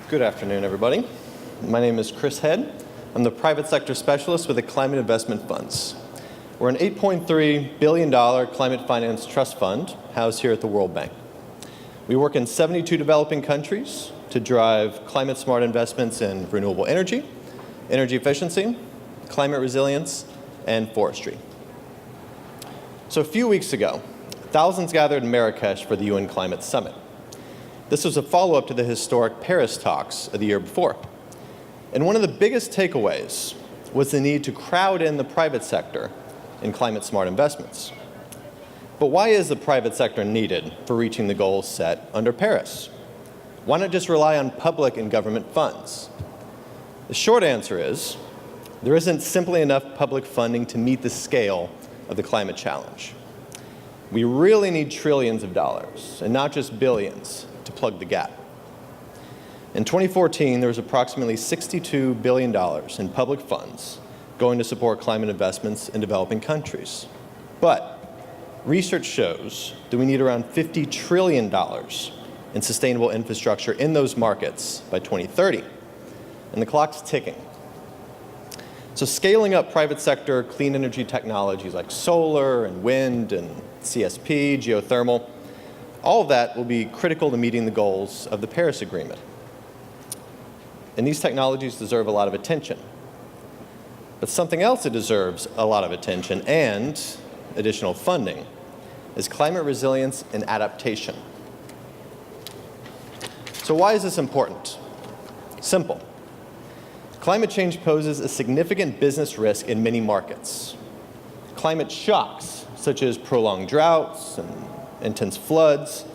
Good afternoon, everybody. My name is Chris Head. I'm the private sector specialist with the Climate Investment Funds. We're an $8.3 billion climate finance trust fund housed here at the World Bank. We work in 72 developing countries to drive climate-smart investments in renewable energy, energy efficiency, climate resilience, and forestry. So a few weeks ago, thousands gathered in Marrakesh for the UN Climate Summit. This was a follow-up to the historic Paris talks of the year before. And one of the biggest takeaways was the need to crowd in the private sector in climate-smart investments. But why is the private sector needed for reaching the goals set under Paris? Why not just rely on public and government funds? The short answer is, there isn't simply enough public funding to meet the scale of the climate challenge. We really need trillions of dollars, and not just billions, to plug the gap. In 2014, there was approximately $62 billion in public funds going to support climate investments in developing countries. But research shows that we need around $50 trillion in sustainable infrastructure in those markets by 2030. And the clock's ticking. So scaling up private sector clean energy technologies like solar and wind and CSP, geothermal, all of that will be critical to meeting the goals of the Paris Agreement. And these technologies deserve a lot of attention. But something else that deserves a lot of attention and additional funding is climate resilience and adaptation. So why is this important? Simple. Climate change poses a significant business risk in many markets. Climate shocks, such as prolonged droughts and intense floods,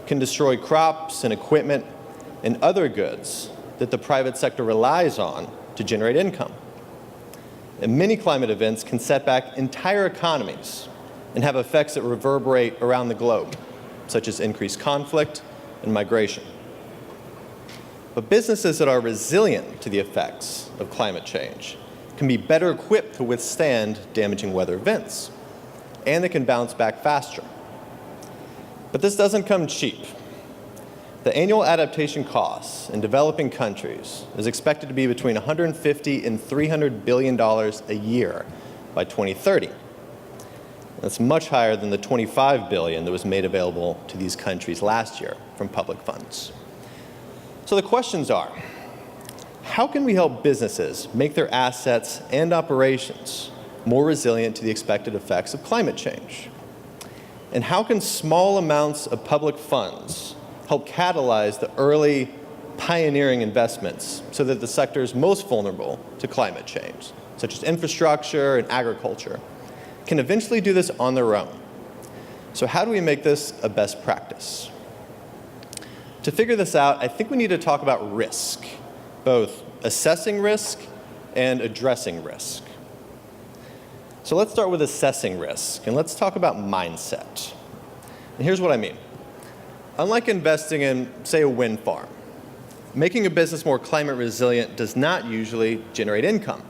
can destroy crops and equipment and other goods that the private sector relies on to generate income. And many climate events can set back entire economies and have effects that reverberate around the globe, such as increased conflict and migration. But businesses that are resilient to the effects of climate change can be better equipped to withstand damaging weather events, and they can bounce back faster. But this doesn't come cheap. The annual adaptation costs in developing countries is expected to be between $150 and $300 billion a year by 2030. That's much higher than the $25 billion that was made available to these countries last year from public funds. So the questions are, how can we help businesses make their assets and operations more resilient to the expected effects of climate change? And how can small amounts of public funds help catalyze the early pioneering investments so that the sectors most vulnerable to climate change, such as infrastructure and agriculture, can eventually do this on their own? So how do we make this a best practice? To figure this out, I think we need to talk about risk, both assessing risk and addressing risk. So let's start with assessing risk, and let's talk about mindset. And here's what I mean. Unlike investing in, say, a wind farm, making a business more climate resilient does not usually generate income.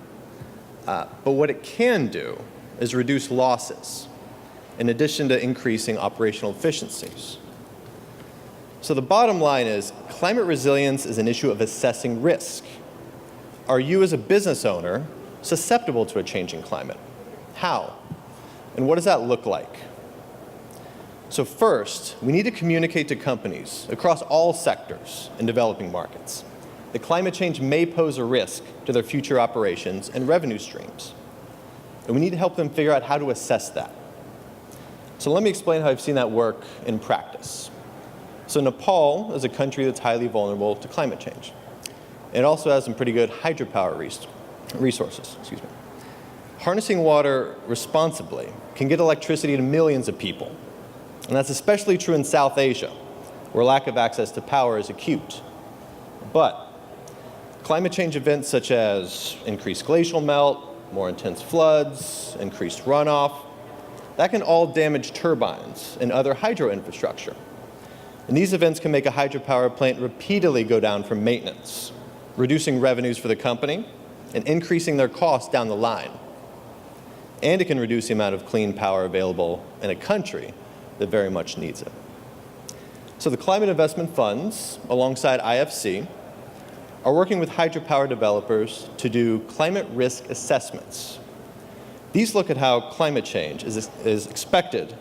But what it can do is reduce losses, in addition to increasing operational efficiencies. So the bottom line is, climate resilience is an issue of assessing risk. Are you as a business owner susceptible to a changing climate? How? And what does that look like? So first, we need to communicate to companies across all sectors in developing markets that climate change may pose a risk to their future operations and revenue streams. And we need to help them figure out how to assess that. So let me explain how I've seen that work in practice. So Nepal is a country that's highly vulnerable to climate change. It also has some pretty good hydropower resources. Harnessing water responsibly can get electricity to millions of people. And that's especially true in South Asia, where lack of access to power is acute. But climate change events such as increased glacial melt, more intense floods, increased runoff, that can all damage turbines and other hydro infrastructure. And these events can make a hydropower plant repeatedly go down for maintenance, reducing revenues for the company and increasing their costs down the line. And it can reduce the amount of clean power available in a country that very much needs it. So the climate investment funds, alongside IFC, are working with hydropower developers to do climate risk assessments. These look at how climate change is expected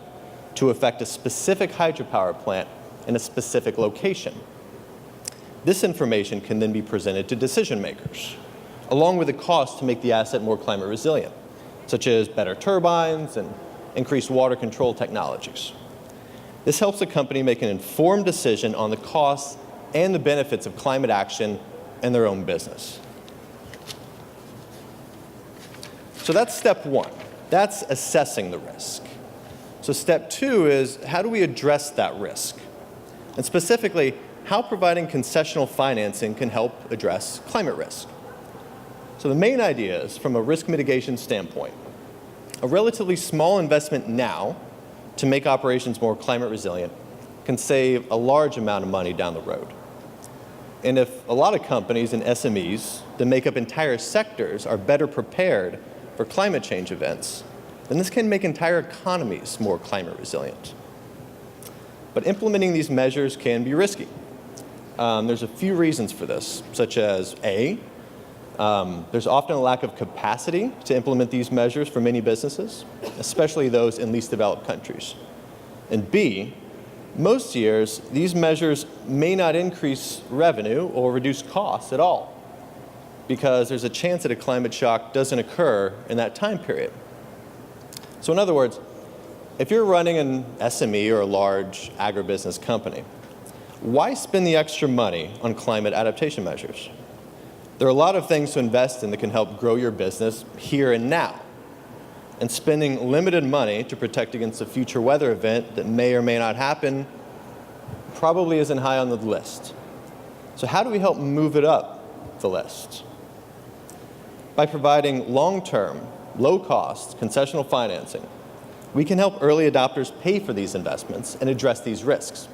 to affect a specific hydropower plant in a specific location. This information can then be presented to decision makers, along with the cost to make the asset more climate resilient, such as better turbines and increased water control technologies. This helps a company make an informed decision on the costs and the benefits of climate action in their own business. So that's step one. That's assessing the risk. So step two is, how do we address that risk? And specifically, how providing concessional financing can help address climate risk. So the main idea is, from a risk mitigation standpoint, a relatively small investment now to make operations more climate resilient can save a large amount of money down the road. And if a lot of companies and SMEs that make up entire sectors are better prepared for climate change events, then this can make entire economies more climate resilient. But implementing these measures can be risky. There's a few reasons for this, such as A, there's often a lack of capacity to implement these measures for many businesses, especially those in least developed countries. And B, most years, these measures may not increase revenue or reduce costs at all, because there's a chance that a climate shock doesn't occur in that time period. So in other words, if you're running an SME or a large agribusiness company, why spend the extra money on climate adaptation measures? There are a lot of things to invest in that can help grow your business here and now. And spending limited money to protect against a future weather event that may or may not happen probably isn't high on the list. So how do we help move it up the list? By providing long-term, low-cost concessional financing, we can help early adopters pay for these investments and address these risks.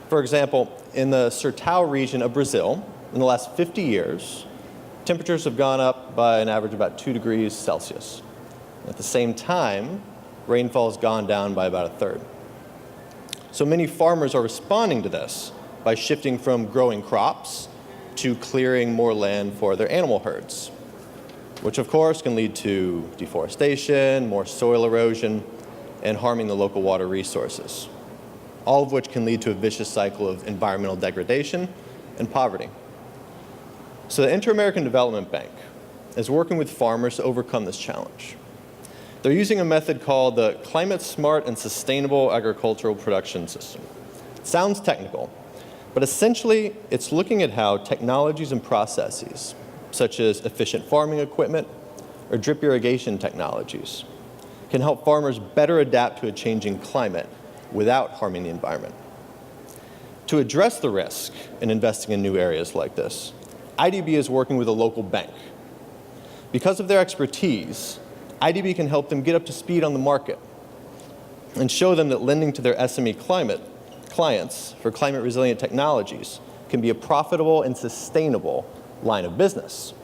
For example, in the Sertão region of Brazil, in the last 50 years, temperatures have gone up by an average of about 2 degrees Celsius. At the same time, rainfall has gone down by about a third. So many farmers are responding to this by shifting from growing crops to clearing more land for their animal herds, which of course can lead to deforestation, more soil erosion, and harming the local water resources, all of which can lead to a vicious cycle of environmental degradation and poverty. So the Inter-American Development Bank is working with farmers to overcome this challenge. They're using a method called the Climate Smart and Sustainable Agricultural Production System. It sounds technical, but essentially it's looking at how technologies and processes, such as efficient farming equipment or drip irrigation technologies, can help farmers better adapt to a changing climate without harming the environment. To address the risk in investing in new areas like this, IDB is working with a local bank. Because of their expertise, IDB can help them get up to speed on the market and show them that lending to their SME clients for climate resilient technologies can be a profitable and sustainable line of business.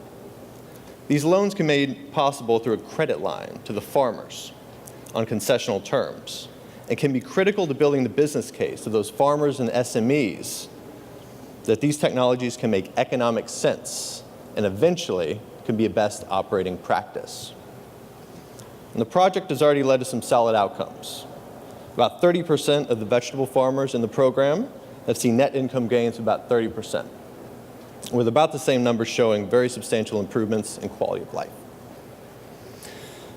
These loans can be made possible through a credit line to the farmers on concessional terms and can be critical to building the business case of those farmers and SMEs that these technologies can make economic sense and eventually can be a best operating practice. And the project has already led to some solid outcomes. About 30% of the vegetable farmers in the program have seen net income gains of about 30%, with about the same numbers showing very substantial improvements in quality of life.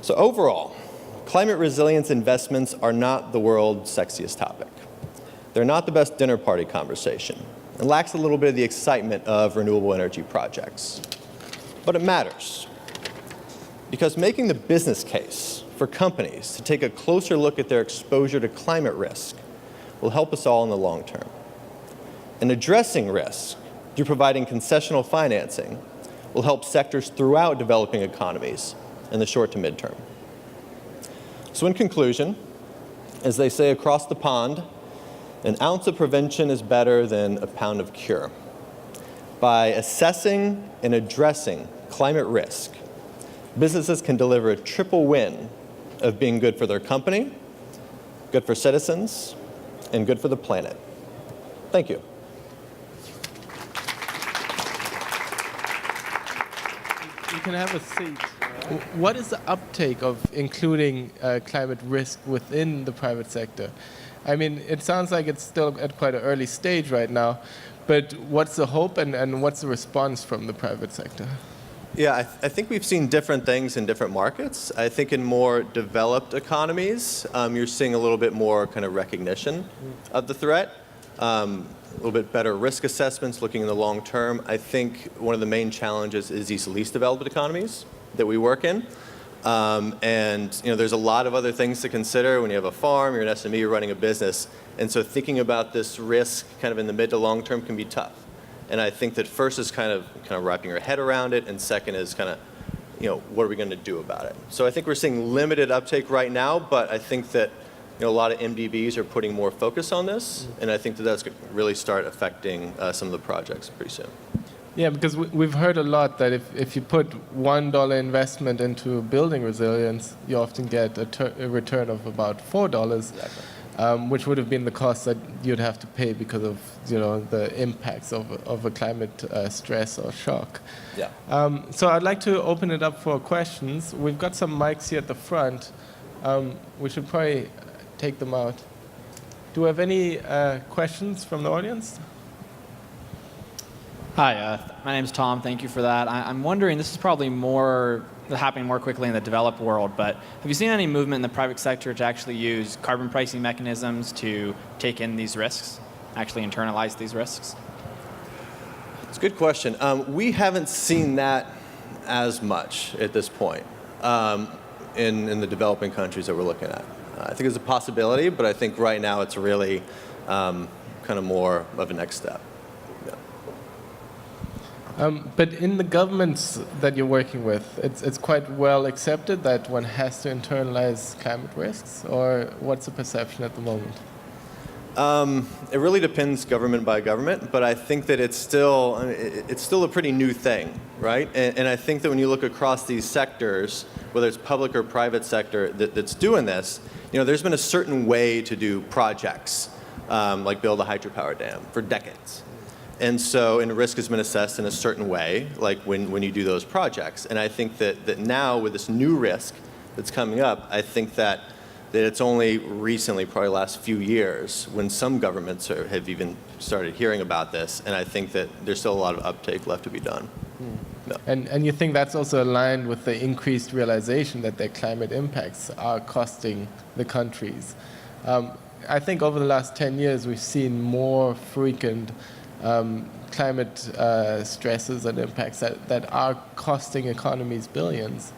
So overall, climate resilience investments are not the world's sexiest topic. They're not the best dinner party conversation. It lacks a little bit of the excitement of renewable energy projects. But it matters, because making the business case for companies to take a closer look at their exposure to climate risk will help us all in the long term. And addressing risk through providing concessional financing will help sectors throughout developing economies in the short to midterm. So in conclusion, as they say across the pond, an ounce of prevention is better than a pound of cure. By assessing and addressing climate risk, businesses can deliver a triple win of being good for their company, good for citizens, and good for the planet. Thank you. you can have a seat. What is the uptake of including climate risk within the private sector? I mean, it sounds like it's still at quite an early stage right now, but what's the hope and what's the response from the private sector? Yeah, I think we've seen different things in different markets. I think in more developed economies, you're seeing a little bit more kind of recognition of the threat, a little bit better risk assessments, looking in the long term. I think one of the main challenges is these least developed economies that we work in. And there's a lot of other things to consider when you have a farm, you're an SME, you're running a business. And so thinking about this risk kind of in the mid to long term can be tough. And I think that first is kind of wrapping your head around it, and second is kind of, what are we going to do about it? So I think we're seeing limited uptake right now, but I think that a lot of MDBs are putting more focus on this, and I think that that's going to really start affecting some of the projects pretty soon. Yeah, because we've heard a lot that if you put $1 investment into building resilience, you often get a return of about $4. Exactly. Which would have been the cost that you'd have to pay because of the impacts of a climate stress or shock. Yeah. So I'd like to open it up for questions. We've got some mics here at the front. We should probably take them out. Do we have any questions from the audience? Hi, my name's Tom. Thank you for that. I'm wondering, this is probably happening more quickly in the developed world, but have you seen any movement in the private sector to actually use carbon pricing mechanisms to take in these risks, actually internalize these risks? It's a good question. We haven't seen that as much at this point in the developing countries that we're looking at. I think it's a possibility, but I think right now it's really kind of more of a next step. But in the governments that you're working with, it's quite well accepted that one has to internalize climate risks, or what's the perception at the moment? It really depends government by government, but I think that it's still a pretty new thing, right? And I think that when you look across these sectors, whether it's public or private sector that's doing this, there's been a certain way to do projects, like build a hydropower dam for decades. And so, and risk has been assessed in a certain way, like when you do those projects. And I think that now with this new risk that's coming up, I think that it's only recently, probably last few years, when some governments have even started hearing about this. And I think that there's still a lot of uptake left to be done. No. And you think that's also aligned with the increased realization that their climate impacts are costing the countries? I think over the last 10 years, we've seen more frequent climate stresses and impacts that are costing economies billions.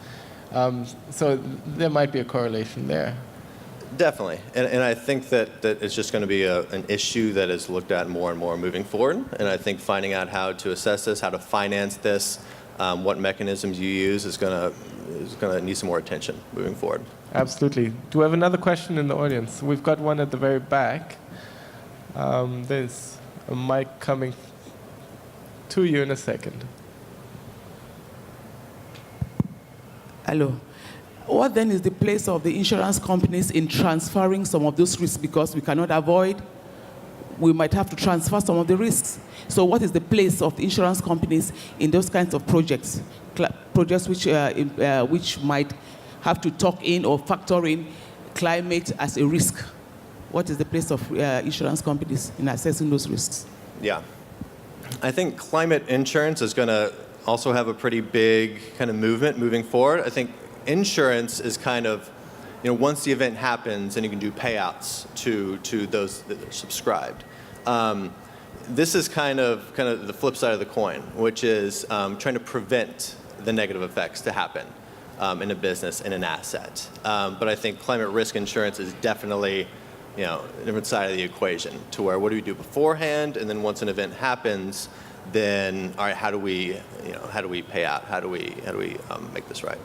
So there might be a correlation there. Definitely. And I think that it's just going to be an issue that is looked at more and more moving forward. And I think finding out how to assess this, how to finance this, what mechanisms you use is going to need some more attention moving forward. Absolutely. Do we have another question in the audience? We've got one at the very back. There's a mic coming to you in a second. Hello. What then is the place of the insurance companies in transferring some of those risks? Because we cannot avoid, we might have to transfer some of the risks. So what is the place of the insurance companies in those kinds of projects? Projects which might have to talk in or factor in climate as a risk. What is the place of insurance companies in assessing those risks? Yeah. I think climate insurance is going to also have a pretty big kind of movement moving forward. I think insurance is kind of, once the event happens and you can do payouts to those that are subscribed. This is kind of the flip side of the coin, which is trying to prevent the negative effects to happen in a business, in an asset. But I think climate risk insurance is definitely a different side of the equation, to where what do we do beforehand, and then once an event happens, then all right, how do we pay out? How do we make this right?